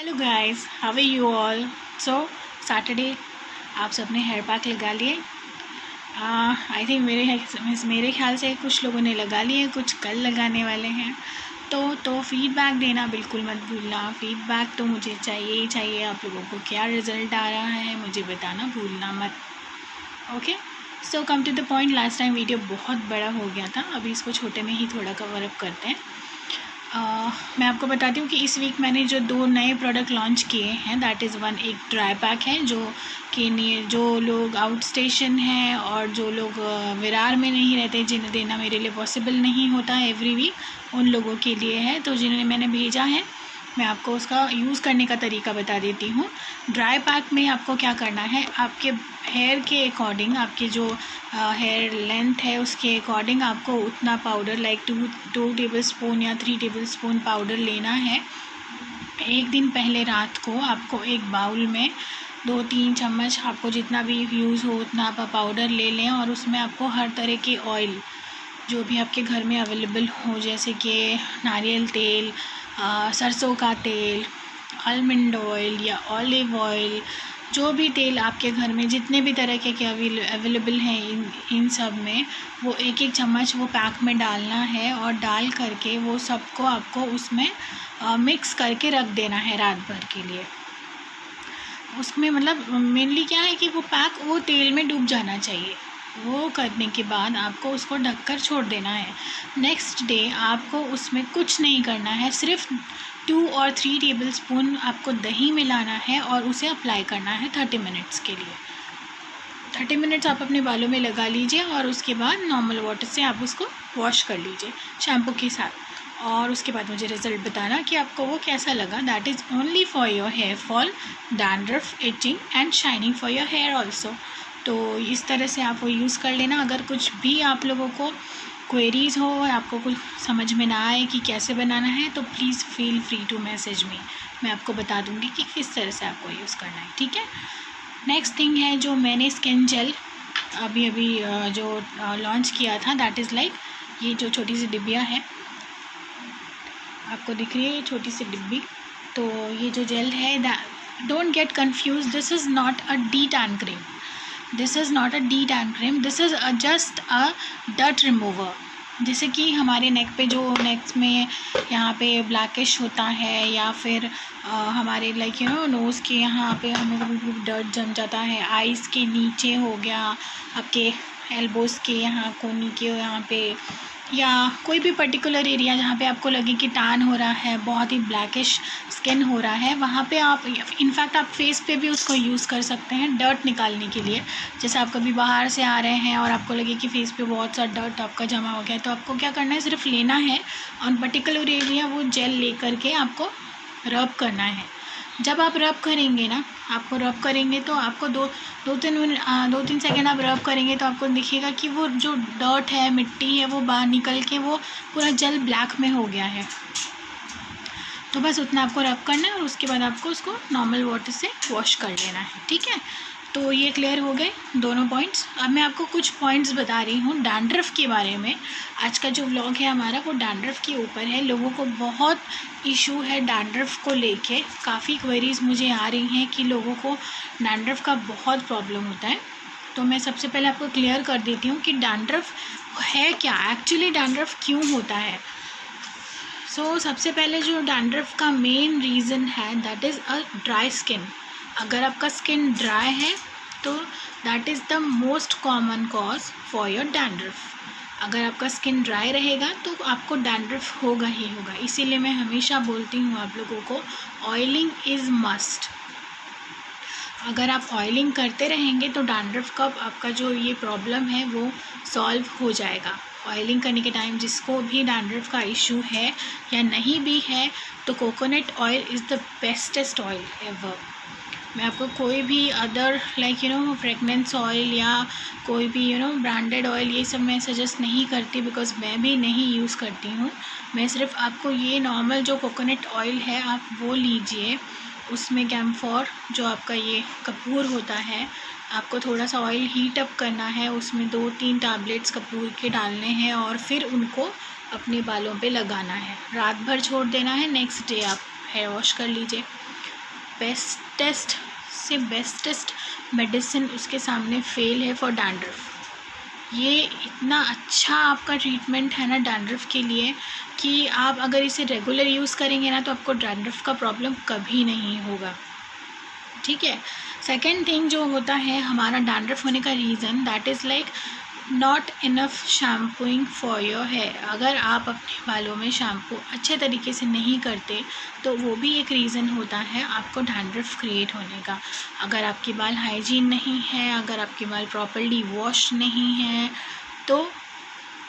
Hello guys, how are you all. So Saturday आप सबने hair pack लगा लिए। आई थिंक मेरे ख्याल से कुछ लोगों ने लगा लिए, कुछ कल लगाने वाले हैं। तो फीडबैक देना बिल्कुल मत भूलना। फीडबैक तो मुझे चाहिए ही चाहिए। आप लोगों को क्या रिज़ल्ट आ रहा है मुझे बताना भूलना मत। Okay, so come to the point. Last time video बहुत बड़ा हो गया था, अभी इसको छोटे में ही थोड़ा कवर अप करते हैं। मैं आपको बताती हूँ कि इस वीक मैंने जो 2 नए प्रोडक्ट लॉन्च किए हैं, दैट इज़ वन एक ड्राई पैक है जो लोग आउट स्टेशन हैं और जो लोग विरार में नहीं रहते, जिन्हें देना मेरे लिए पॉसिबल नहीं होता है एवरी वीक, उन लोगों के लिए है। तो जिन्हें मैंने भेजा है, मैं आपको उसका यूज़ करने का तरीका बता देती हूँ। ड्राई पैक में आपको क्या करना है, आपके हेयर के अकॉर्डिंग, आपके जो हेयर लेंथ है उसके अकॉर्डिंग आपको उतना पाउडर लाइक 2 टेबल स्पून या 3 टेबल स्पून पाउडर लेना है। एक दिन पहले रात को आपको एक बाउल में 2-3 चम्मच, आपको जितना भी यूज़ हो उतना आप पाउडर ले लें, और उसमें आपको हर तरह के ऑयल जो भी आपके घर में अवेलेबल हो, जैसे कि नारियल तेल, सरसों का तेल, आलमंड ऑयल या ऑलिव ऑयल, जो भी तेल आपके घर में जितने भी तरह के अवेलेबल हैं, इन सब में वो एक चम्मच वो पैक में डालना है, और डाल करके वो सबको आपको उसमें मिक्स करके रख देना है रात भर के लिए। उसमें मतलब मेनली क्या है कि वो पैक वो तेल में डूब जाना चाहिए। वो करने के बाद आपको उसको ढककर छोड़ देना है। नेक्स्ट डे आपको उसमें कुछ नहीं करना है, सिर्फ 2 और 3 टेबल स्पून आपको दही मिलाना है और उसे अप्लाई करना है 30 मिनट्स के लिए। 30 मिनट्स आप अपने बालों में लगा लीजिए, और उसके बाद नॉर्मल वाटर से आप उसको वॉश कर लीजिए शैम्पू के साथ, और उसके बाद मुझे रिज़ल्ट बताना कि आपको वो कैसा लगा। That is only for your hair fall, dandruff, itching and shining for your hair also. तो इस तरह से आप वो यूज़ कर लेना। अगर कुछ भी आप लोगों को क्वेरीज़ हो, आपको कुछ समझ में ना आए कि कैसे बनाना है, तो please feel free to message me. मैं आपको बता दूँगी कि किस तरह से आपको यूज़ करना है, ठीक है। नेक्स्ट थिंग है, जो मैंने स्किन जेल अभी जो लॉन्च किया था, दैट इज़ लाइक ये जो छोटी सी डिब्बिया है, आपको दिख रही है ये छोटी सी डिब्बी। तो ये जो जेल है, don't get confuse, this is not a D tan cream, this is not a D tan cream, this is just a dirt remover. जैसे कि हमारे नेक्स में यहाँ पे ब्लैकिश होता है, या फिर हमारे लाइक नोज़ के यहाँ पे हमें कभी डर्ट जम जाता है, आइज़ के नीचे हो गया, आपके एल्बोज़ के यहाँ कोनी के यहाँ पे, या कोई भी पर्टिकुलर एरिया जहाँ पे आपको लगे कि टैन हो रहा है, बहुत ही ब्लैकिश स्किन हो रहा है, वहाँ पे आप इनफैक्ट आप फेस पे भी उसको यूज़ कर सकते हैं डर्ट निकालने के लिए। जैसे आप कभी बाहर से आ रहे हैं और आपको लगे कि फेस पे बहुत सा डर्ट आपका जमा हो गया है, तो आपको क्या करना है, सिर्फ लेना है ऑन पर्टिकुलर एरिया वो जेल ले करके आपको रब करना है। जब आप रब करेंगे ना, आपको रब करेंगे तो आपको 2-3 सेकेंड आप रब करेंगे तो आपको दिखेगा कि वो जो डर्ट है, मिट्टी है, वो बाहर निकल के वो पूरा जेल ब्लैक में हो गया है। तो बस उतना आपको रब करना है, और उसके बाद आपको उसको नॉर्मल वाटर से वॉश कर लेना है, ठीक है। तो ये क्लियर हो गए दोनों पॉइंट्स। अब मैं आपको कुछ पॉइंट्स बता रही हूँ डैंड्रफ के बारे में। आज का जो व्लॉग है हमारा वो डैंड्रफ के ऊपर है। लोगों को बहुत इशू है डैंड्रफ को लेके, काफ़ी क्वेरीज़ मुझे आ रही हैं कि लोगों को डैंड्रफ का बहुत प्रॉब्लम होता है। तो मैं सबसे पहले आपको क्लियर कर देती हूँ कि डैंड्रफ है क्या, एक्चुअली डैंड्रफ क्यों होता है। सो सबसे पहले जो डैंड्रफ का मेन रीज़न है, that is a dry skin. अगर आपका स्किन ड्राई है तो that is the most common cause for your dandruff. अगर आपका स्किन ड्राई रहेगा तो आपको डैंड्रफ होगा ही होगा। इसीलिए मैं हमेशा बोलती हूँ आप लोगों को, ऑयलिंग इज़ मस्ट। अगर आप ऑयलिंग करते रहेंगे तो डैंड्रफ का आपका जो ये प्रॉब्लम है वो सॉल्व हो जाएगा। ऑयलिंग करने के टाइम जिसको भी डैंड्रफ का इशू है या नहीं भी है, तो coconut oil is the bestest oil ever. मैं आपको कोई भी अदर लाइक फ्रेगनेंस ऑयल या कोई भी ब्रांडेड ऑयल, ये सब मैं सजेस्ट नहीं करती, बिकॉज़ मैं भी नहीं यूज़ करती हूँ। मैं सिर्फ आपको ये नॉर्मल जो कोकोनट ऑयल है आप वो लीजिए। उसमें कैम्फॉर जो आपका ये कपूर होता है, आपको थोड़ा सा ऑयल हीट अप करना है, उसमें 2-3 टैबलेट्स कपूर के डालने हैं, और फिर उनको अपने बालों पे लगाना है। रात भर छोड़ देना है, नेक्स्ट डे आप हेयर वॉश कर लीजिए। बेस्टेस्ट मेडिसिन उसके सामने फेल है फॉर डैंड्रफ। ये इतना अच्छा आपका ट्रीटमेंट है ना डैंड्रफ के लिए कि आप अगर इसे रेगुलर यूज़ करेंगे ना तो आपको डैंड्रफ का प्रॉब्लम कभी नहीं होगा, ठीक है। सेकेंड थिंग जो होता है हमारा डैंड्रफ होने का reason, that is like not enough shampooing for your hair. अगर आप अपने बालों में शैम्पू अच्छे तरीके से नहीं करते तो वो भी एक रीज़न होता है आपको डैंड्रफ क्रिएट होने का। अगर आपके बाल हाइजीन नहीं है, अगर आपके बाल प्रॉपर्ली वॉश नहीं है तो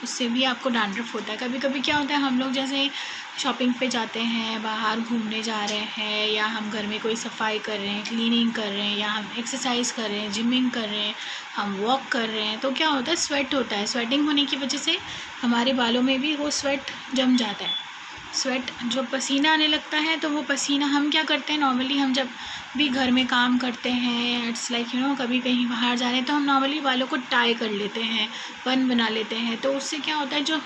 उससे भी आपको डैंड्रफ होता है। कभी कभी क्या होता है, हम लोग जैसे शॉपिंग पे जाते हैं, बाहर घूमने जा रहे हैं, या हम घर में कोई सफाई कर रहे हैं, क्लीनिंग कर रहे हैं, या हम एक्सरसाइज कर रहे हैं, जिमिंग कर रहे हैं, हम वॉक कर रहे हैं, तो क्या होता है स्वेट होता है। स्वेटिंग होने की वजह से हमारे बालों में भी वो स्वेट जम जाता है। स्वेट जो पसीना आने लगता है तो वो पसीना हम क्या करते हैं, नॉर्मली हम जब भी घर में काम करते हैं, इट्स लाइक कभी कहीं बाहर जा रहे हैं तो हम नॉर्मली बालों को टाई कर लेते हैं, बन बना लेते हैं। तो उससे क्या होता है, जो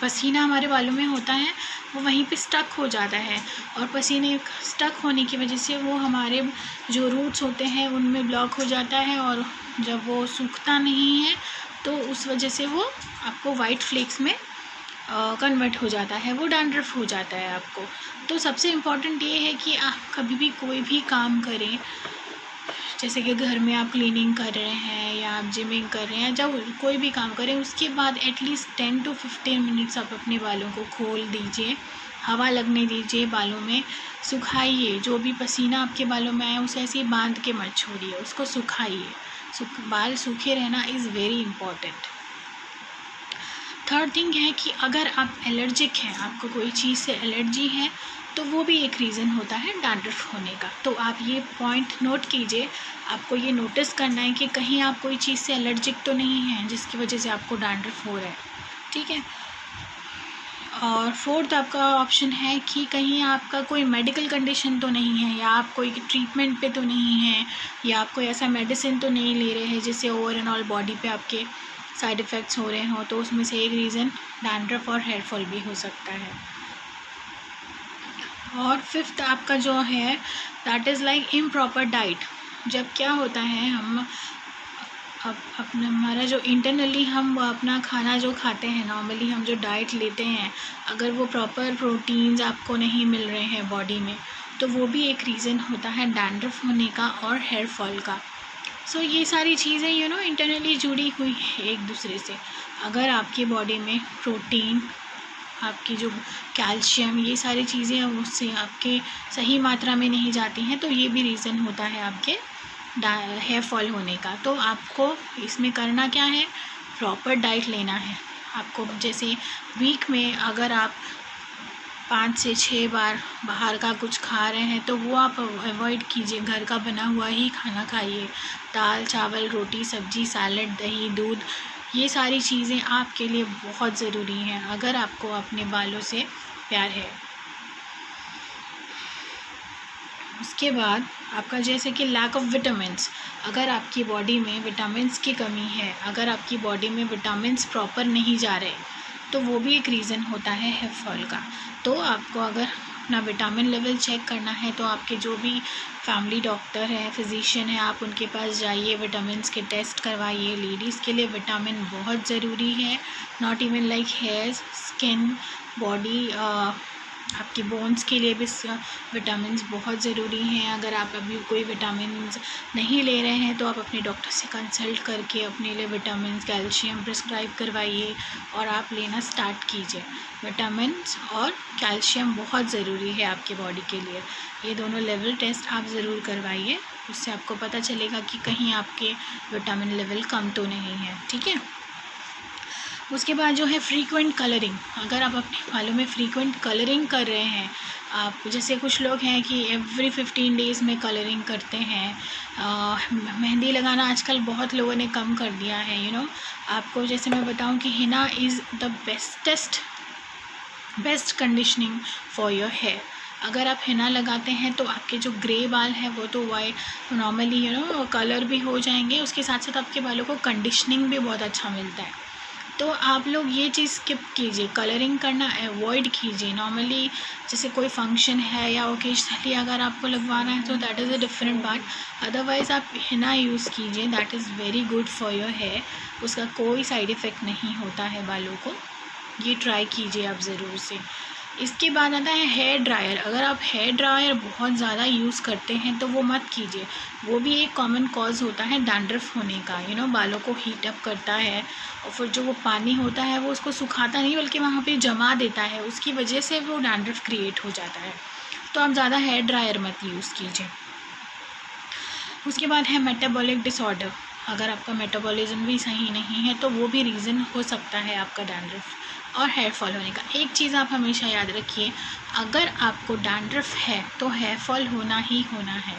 पसीना हमारे बालों में होता है वो वहीं पे स्टक हो जाता है, और पसीने स्टक होने की वजह से वो हमारे जो रूट्स होते हैं उनमें ब्लॉक हो जाता है, और जब वो सूखता नहीं है तो उस वजह से वो आपको वाइट फ्लेक्स में कन्वर्ट हो जाता है, वो डैंड्रफ हो जाता है आपको। तो सबसे इम्पॉर्टेंट ये है कि आप कभी भी कोई भी काम करें, जैसे कि घर में आप क्लीनिंग कर रहे हैं या आप जिमिंग कर रहे हैं, जब कोई भी काम करें उसके बाद एटलीस्ट 10 to 15 मिनट्स आप अपने बालों को खोल दीजिए, हवा लगने दीजिए, बालों में सुखाइए। जो भी पसीना आपके बालों में आए उसे ऐसे ही बांध के मत छोड़िए, उसको सुखाइए। बाल सूखे रहना is very important. Third thing है कि अगर आप एलर्जिक हैं, आपको कोई चीज़ से एलर्जी है, तो वो भी एक रीज़न होता है डैंड्रफ होने का। तो आप ये पॉइंट नोट कीजिए, आपको ये नोटिस करना है कि कहीं आप कोई चीज़ से एलर्जिक तो नहीं हैं जिसकी वजह से आपको डैंड्रफ हो रहा है, ठीक है। और फोर्थ आपका ऑप्शन है कि कहीं आपका कोई मेडिकल कंडीशन तो नहीं है, या आप कोई ट्रीटमेंट पे तो नहीं है, या आप कोई ऐसा मेडिसिन तो नहीं ले रहे हैं जिससे ओवर एंड ऑल बॉडी पे आपके साइड इफ़ेक्ट्स हो रहे हों। तो उसमें से एक रीज़न डैंड्रफ और हेयर फॉल भी हो सकता है। और फिफ्थ आपका जो है that is like improper diet. जब क्या होता है, हम अपना हमारा जो इंटरनली हम अपना खाना जो खाते हैं, नॉर्मली हम जो डाइट लेते हैं, अगर वो प्रॉपर प्रोटीन्स आपको नहीं मिल रहे हैं बॉडी में, तो वो भी एक रीज़न होता है डैंड्रफ होने का और हेयर फॉल का। सो ये सारी चीज़ें इंटरनली जुड़ी हुई है एक दूसरे से। अगर आपकी बॉडी में प्रोटीन, आपकी जो कैल्शियम, ये सारी चीज़ें उससे आपके सही मात्रा में नहीं जाती हैं, तो ये भी रीज़न होता है आपके हेयर फॉल होने का। तो आपको इसमें करना क्या है, प्रॉपर डाइट लेना है आपको। जैसे वीक में अगर आप 5 से 6 बार बाहर का कुछ खा रहे हैं तो वो आप अवॉइड कीजिए, घर का बना हुआ ही खाना खाइए। दाल, चावल, रोटी, सब्जी, सैलड, दही, दूध, ये सारी चीज़ें आपके लिए बहुत ज़रूरी हैं अगर आपको अपने बालों से प्यार है। उसके बाद आपका जैसे कि लैक ऑफ विटामिन्स, अगर आपकी बॉडी में विटामिन्स की कमी है, अगर आपकी बॉडी में विटामिन्स प्रॉपर नहीं जा रहे, तो वो भी एक रीज़न होता है हेयर फॉल का। तो आपको अगर अपना विटामिन लेवल चेक करना है तो आपके जो भी फैमिली डॉक्टर है, फिजिशियन है, आप उनके पास जाइए, विटामिन्स के टेस्ट करवाइए। लेडीज़ के लिए विटामिन बहुत ज़रूरी है, not even like hair, skin, body, आपके बोन्स के लिए भी विटामिन्स बहुत ज़रूरी हैं। अगर आप अभी कोई विटामिन्स नहीं ले रहे हैं तो आप अपने डॉक्टर से कंसल्ट करके अपने लिए विटामिन्स, कैल्शियम प्रिस्क्राइब करवाइए और आप लेना स्टार्ट कीजिए। विटामिन्स और कैल्शियम बहुत ज़रूरी है आपके बॉडी के लिए। ये दोनों लेवल टेस्ट आप ज़रूर करवाइए, उससे आपको पता चलेगा कि कहीं आपके विटामिन लेवल कम तो नहीं है, ठीक है। उसके बाद जो है फ्रीक्वेंट कलरिंग, अगर आप अपने बालों में फ्रीक्वेंट कलरिंग कर रहे हैं, आप जैसे कुछ लोग हैं कि एवरी 15 डेज़ में कलरिंग करते हैं। मेहंदी लगाना आजकल बहुत लोगों ने कम कर दिया है। आपको जैसे मैं बताऊं कि henna is the best conditioning for your hair. अगर आप हिना लगाते हैं तो आपके जो ग्रे बाल हैं वो तो वाइट नॉर्मली कलर भी हो जाएंगे, उसके साथ साथ आपके बालों को कंडीशनिंग भी बहुत अच्छा मिलता है। तो आप लोग ये चीज़ स्किप कीजिए, कलरिंग करना अवॉइड कीजिए। नॉर्मली जैसे कोई फंक्शन है या ओकेजनली अगर आपको लगवाना है तो that is a different part, otherwise आप हिना यूज़ कीजिए, that is very good for your hair. उसका कोई साइड इफ़ेक्ट नहीं होता है बालों को, ये ट्राई कीजिए आप ज़रूर से। इसके बाद आता है हेयर ड्रायर। अगर आप हेयर ड्रायर बहुत ज़्यादा यूज़ करते हैं तो वो मत कीजिए, वो भी एक कॉमन कॉज होता है डैंड्रफ होने का। बालों को हीट अप करता है और फिर जो वो पानी होता है वो उसको सुखाता नहीं बल्कि वहाँ पे जमा देता है, उसकी वजह से वो डैंड्रफ क्रिएट हो जाता है। तो आप ज़्यादा हेयर ड्रायर मत यूज़ कीजिए। उसके बाद है मेटाबॉलिक डिसऑर्डर। अगर आपका मेटाबॉलिज्म भी सही नहीं है तो वो भी रीज़न हो सकता है आपका डैंड्रफ और हेयर फॉल होने का। एक चीज़ आप हमेशा याद रखिए, अगर आपको डैंड्रफ है तो हेयर फॉल होना ही होना है।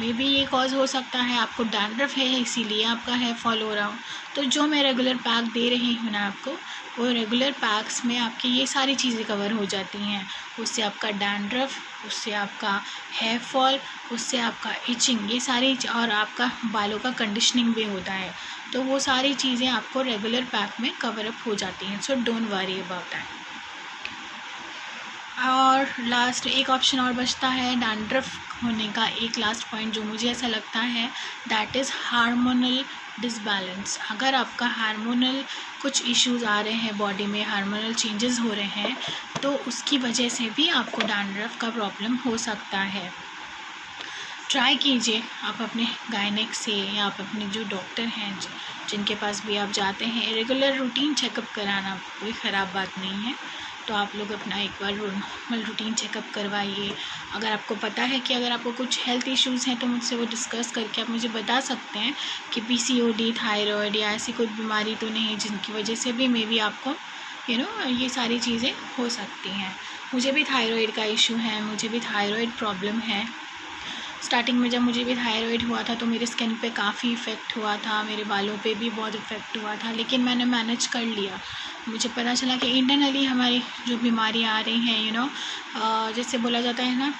मे बी ये कॉज हो सकता है आपको डैंड्रफ है इसीलिए आपका हेयर फॉल हो रहा हो, तो जो मैं रेगुलर पैक दे रही हूँ ना आपको, वो रेगुलर पैक्स में आपकी ये सारी चीज़ें कवर हो जाती हैं। उससे आपका डैंड्रफ, उससे आपका हेयर फॉल, उससे आपका इचिंग, ये सारी और आपका बालों का कंडीशनिंग भी होता है। तो वो सारी चीज़ें आपको रेगुलर पैक में कवर अप हो जाती हैं। So don't worry about that. और लास्ट एक ऑप्शन और बचता है डैंड्रफ होने का, एक लास्ट पॉइंट जो मुझे ऐसा लगता है, दैट इज़ हार्मोनल डिसबैलेंस। अगर आपका हार्मोनल कुछ इश्यूज़ आ रहे हैं बॉडी में, हार्मोनल चेंजेस हो रहे हैं, तो उसकी वजह से भी आपको डैंड्रफ का प्रॉब्लम हो सकता है। ट्राई कीजिए आप अपने गायनेक से या आप अपने जो डॉक्टर हैं जिनके पास भी आप जाते हैं, रेगुलर रूटीन चेकअप कराना कोई ख़राब बात नहीं है। तो आप लोग अपना एक बार नॉर्मल रूटीन चेकअप करवाइए। अगर आपको पता है कि अगर आपको कुछ हेल्थ इश्यूज़ हैं तो मुझसे वो डिस्कस करके आप मुझे बता सकते हैं कि PCOD, थायराइड या ऐसी कोई बीमारी तो नहीं जिनकी वजह से भी मे बी आपको ये सारी चीज़ें हो सकती हैं। मुझे भी थायराइड का इशू है, मुझे भी थायराइड प्रॉब्लम है। स्टार्टिंग में जब मुझे भी थायराइड हुआ था तो मेरे स्किन पे काफ़ी इफ़ेक्ट हुआ था, मेरे बालों पे भी बहुत इफ़ेक्ट हुआ था, लेकिन मैंने मैनेज कर लिया। मुझे पता चला कि इंटरनली हमारी जो बीमारियाँ आ रही हैं, जैसे बोला जाता है ना,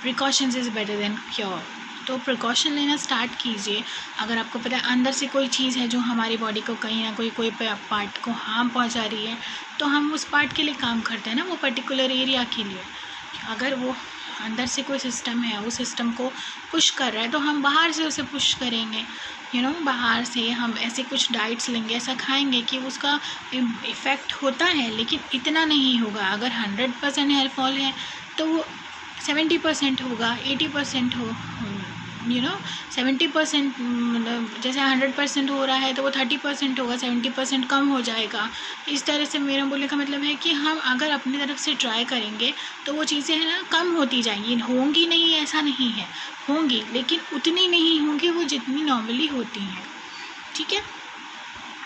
precautions is better than cure. तो प्रिकॉशन लेना स्टार्ट कीजिए। अगर आपको पता है अंदर से कोई चीज़ है जो हमारी बॉडी को कहीं ना कोई पार्ट को हार्म पहुंचा रही है, तो हम उस पार्ट के लिए काम करते हैं ना, वो पर्टिकुलर एरिया के लिए। अगर वो अंदर से कोई सिस्टम है, उस सिस्टम को पुश कर रहा है, तो हम बाहर से उसे पुश करेंगे। बाहर से हम ऐसे कुछ डाइट्स लेंगे, ऐसा खाएंगे कि उसका इफ़ेक्ट होता है, लेकिन इतना नहीं होगा। अगर 100% हेयर फॉल है तो वो 70% होगा, 80% हो, 70%, मतलब जैसे 100% हो रहा है तो वो 30% होगा, 70% कम हो जाएगा। इस तरह से मेरा बोलने का मतलब है कि हम अगर अपनी तरफ से ट्राई करेंगे तो वो चीज़ें हैं ना कम होती जाएंगी। होंगी नहीं ऐसा नहीं है, होंगी, लेकिन उतनी नहीं होंगी वो जितनी नॉर्मली होती हैं। ठीक है,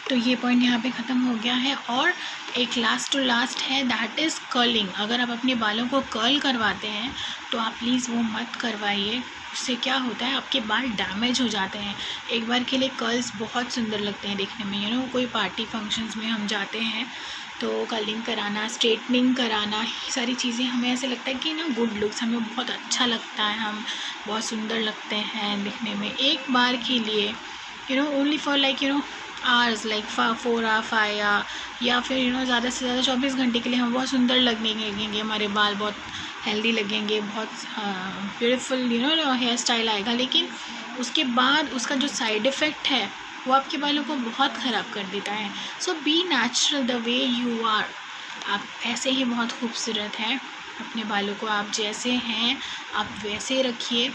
तो ये पॉइंट यहाँ पे ख़त्म हो गया है। और एक लास्ट टू लास्ट है, दैट इज़ कर्लिंग। अगर आप अपने बालों को कर्ल करवाते हैं तो आप प्लीज़ वो मत करवाइए। उससे क्या होता है, आपके बाल डैमेज हो जाते हैं। एक बार के लिए कर्ल्स बहुत सुंदर लगते हैं देखने में, कोई पार्टी फंक्शंस में हम जाते हैं तो कर्लिंग कराना, स्ट्रेटनिंग कराना, ये सारी चीज़ें हमें ऐसे लगता है कि गुड लुक्स, हमें बहुत अच्छा लगता है, हम बहुत सुंदर लगते हैं दिखने में। एक बार के लिए ओनली फॉर आवर्स, लाइक 4 या 5 या फिर ज़्यादा से ज़्यादा 24 घंटे के लिए हम बहुत सुंदर लगेंगे, हमारे बाल बहुत हेल्दी लगेंगे, बहुत ब्यूटीफुल हेयर स्टाइल आएगा। लेकिन उसके बाद उसका जो साइड इफ़ेक्ट है वो आपके बालों को बहुत ख़राब कर देता है। So be natural the way you are. आप ऐसे ही बहुत खूबसूरत हैं। अपने बालों को आप जैसे हैं आप वैसे रखिए।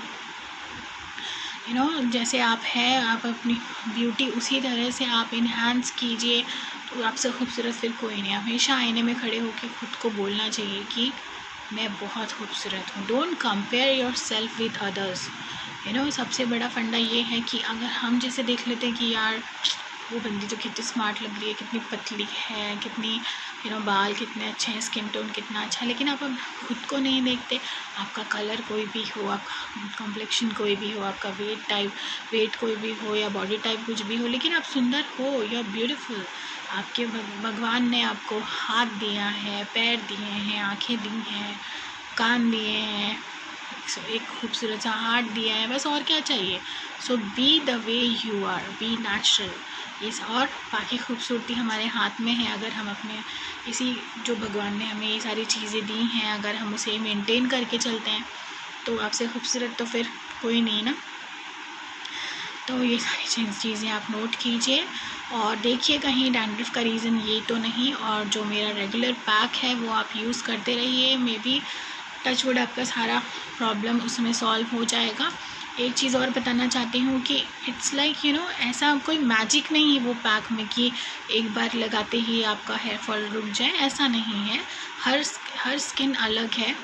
जैसे आप हैं, आप अपनी ब्यूटी उसी तरह से आप इन्हांस कीजिए, तो आपसे खूबसूरत फिर कोई नहीं। हमेशा आईने में खड़े होकर खुद को बोलना चाहिए कि मैं बहुत खूबसूरत हूँ। Don't compare your self with others. सबसे बड़ा फंडा ये है कि अगर हम जैसे देख लेते हैं कि यार वो बंदी तो कितनी स्मार्ट लग रही है, कितनी पतली है, कितनी बाल कितने अच्छे हैं, स्किन टोन कितना अच्छा है, लेकिन आप खुद को नहीं देखते। आपका कलर कोई भी हो, आपका कॉम्प्लेक्शन कोई भी हो, आपका वेट कोई भी हो या बॉडी टाइप कुछ भी हो, लेकिन आप सुंदर हो, यू आर ब्यूटीफुल। आपके भगवान ने आपको हाथ दिया है, पैर दिए हैं, आँखें दी हैं, कान दिए हैं, एक खूबसूरत सा हार्ट दिया है, बस और क्या चाहिए। So be the way you are, be natural. इस और बाकी खूबसूरती हमारे हाथ में है। अगर हम अपने इसी जो भगवान ने हमें ये सारी चीज़ें दी हैं, अगर हम उसे मेंटेन करके चलते हैं तो आपसे खूबसूरत तो फिर कोई नहीं ना। तो ये सारी चीज़ें आप नोट कीजिए और देखिए कहीं डैंड्रफ का रीज़न ये तो नहीं। और जो मेरा रेगुलर पैक है वो आप यूज़ करते रहिए, मे बी टचवुड आपका सारा प्रॉब्लम उसमें सॉल्व हो जाएगा। एक चीज़ और बताना चाहती हूँ कि इट्स लाइक ऐसा कोई मैजिक नहीं है वो पैक में कि एक बार लगाते ही आपका हेयर फॉल रुक जाए, ऐसा नहीं है। हर स्किन अलग है,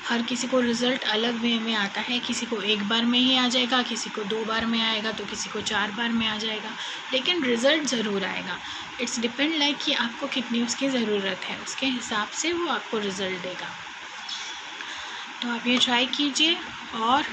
हर किसी को रिज़ल्ट अलग वे में आता है। किसी को एक बार में ही आ जाएगा, किसी को 2 बार में आएगा, तो किसी को 4 बार में आ जाएगा, लेकिन रिज़ल्ट ज़रूर आएगा। इट्स डिपेंड लाइक कि आपको कितनी उसकी ज़रूरत है, उसके हिसाब से वो आपको रिज़ल्ट देगा। तो आप ये ट्राई कीजिए। और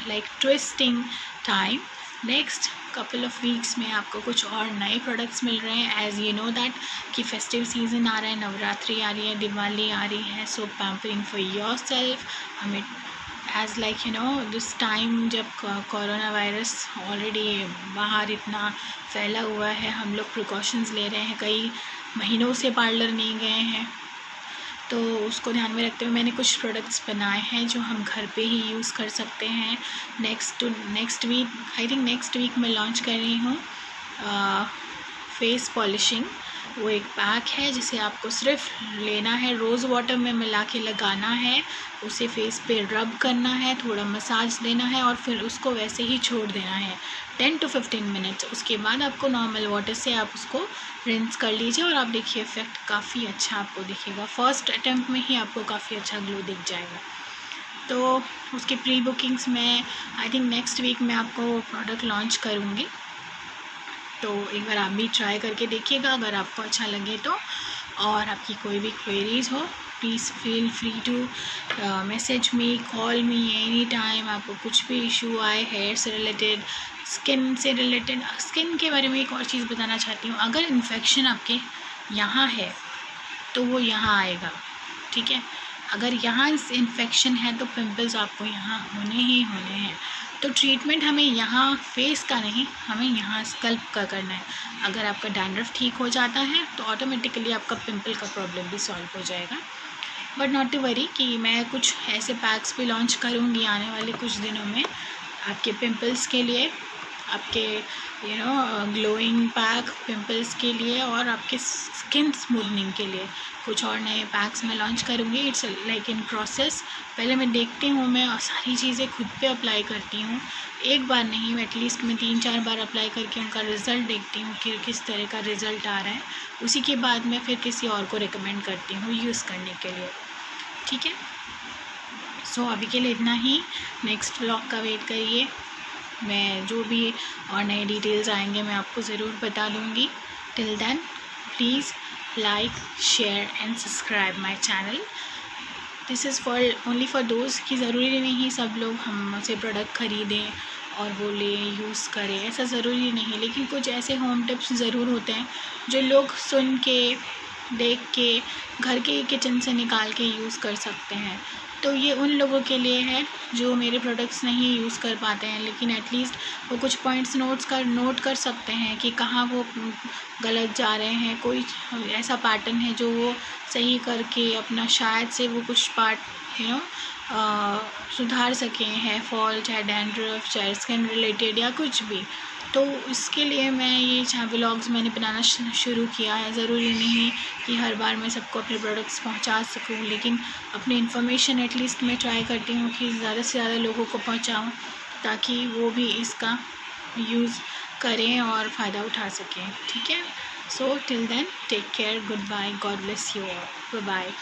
like twisting time, next couple of weeks में आपको कुछ और नए प्रोडक्ट्स मिल रहे हैं। एज़ यू नो दैट कि फेस्टिव सीज़न आ रहा है, नवरात्रि आ रही है, दिवाली आ रही है। सो पैम्परिंग फॉर योर सेल्फ, हमें एज़ लाइक दिस टाइम जब कोरोना वायरस ऑलरेडी बाहर इतना फैला हुआ है, हम लोग प्रिकॉशंस ले रहे हैं, कई महीनों से पार्लर नहीं गए हैं, तो उसको ध्यान में रखते हुए मैंने कुछ प्रोडक्ट्स बनाए हैं जो हम घर पे ही यूज़ कर सकते हैं। Next week, I think next week मैं लॉन्च कर रही हूँ फेस पॉलिशिंग। वो एक पैक है जिसे आपको सिर्फ लेना है, रोज़ वाटर में मिला के लगाना है, उसे फेस पे रब करना है, थोड़ा मसाज देना है और फिर उसको वैसे ही छोड़ देना है 10 to 15 मिनट्स। उसके बाद आपको नॉर्मल वाटर से आप उसको रिंस कर लीजिए और आप देखिए इफ़ेक्ट काफ़ी अच्छा आपको दिखेगा। फर्स्ट अटैम्प्ट में ही आपको काफ़ी अच्छा ग्लो दिख जाएगा। तो उसकी प्री बुकिंग्स में आई थिंक नेक्स्ट वीक में आपको प्रोडक्ट लॉन्च करूँगी, तो एक बार आप भी ट्राई करके देखिएगा अगर आपको अच्छा लगे तो। और आपकी कोई भी क्वेरीज़ हो, please feel free to message me, call me any time. आपको कुछ भी इशू आए हेयर से रिलेटेड, स्किन से रिलेटेड। स्किन के बारे में एक और चीज़ बताना चाहती हूँ, अगर इन्फेक्शन आपके यहाँ है तो वो यहाँ आएगा, ठीक है। अगर यहाँ इन्फेक्शन है तो पिंपल्स आपको यहाँ होने ही होने हैं। तो ट्रीटमेंट हमें यहाँ फेस का नहीं, हमें यहाँ स्कल्प का करना है। अगर आपका डैंड्रफ ठीक हो जाता है तो ऑटोमेटिकली आपका पिंपल का प्रॉब्लम भी सॉल्व हो जाएगा। बट नॉट टू वरी कि मैं कुछ ऐसे पैक्स भी लॉन्च करूँगी आने वाले कुछ दिनों में आपके पिंपल्स के लिए, आपके ग्लोइंग पैक पिंपल्स के लिए और आपके स्किन स्मूथनिंग के लिए कुछ और नए पैक्स मैं लॉन्च करूँगी। It's like in process. पहले मैं देखती हूँ, मैं सारी चीज़ें खुद पे अप्लाई करती हूँ, एक बार नहीं, एटलीस्ट मैं 3-4 बार अप्लाई करके उनका रिज़ल्ट देखती हूँ कि किस तरह का रिज़ल्ट आ रहा है। उसी के बाद मैं फिर किसी और को रिकमेंड करती हूँ यूज़ करने के लिए, ठीक है। सो अभी के लिए इतना ही, नेक्स्ट व्लॉग का वेट करिए। मैं जो भी और नए डिटेल्स आएंगे मैं आपको ज़रूर बता दूँगी। Till then please like, share and subscribe my channel. This is only for those कि ज़रूरी नहीं सब लोग हमसे प्रोडक्ट ख़रीदें और वो लें यूज़ करें, ऐसा ज़रूरी नहीं। लेकिन कुछ ऐसे होम टिप्स ज़रूर होते हैं जो लोग सुन के, देख के, घर के किचन से निकाल के यूज़ कर सकते हैं। तो ये उन लोगों के लिए है जो मेरे प्रोडक्ट्स नहीं यूज़ कर पाते हैं, लेकिन एटलीस्ट वो कुछ पॉइंट्स नोट कर सकते हैं कि कहाँ वो गलत जा रहे हैं, कोई ऐसा पैटर्न है जो वो सही करके अपना शायद से वो कुछ पार्ट सुधार सकें, हेयर फॉल, चाहे डैंड्रफ, चाहे स्किन रिलेटेड या कुछ भी। तो इसके लिए मैं ये व्लॉग्स मैंने बनाना शुरू किया है। ज़रूरी नहीं कि हर बार मैं सबको अपने प्रोडक्ट्स पहुंचा सकूं, लेकिन अपनी इन्फॉर्मेशन एटलीस्ट मैं ट्राई करती हूँ कि ज़्यादा से ज़्यादा लोगों को पहुंचाऊं, ताकि वो भी इसका यूज़ करें और फ़ायदा उठा सकें, ठीक है। So till then take care, good bye, God bless you all, bye bye.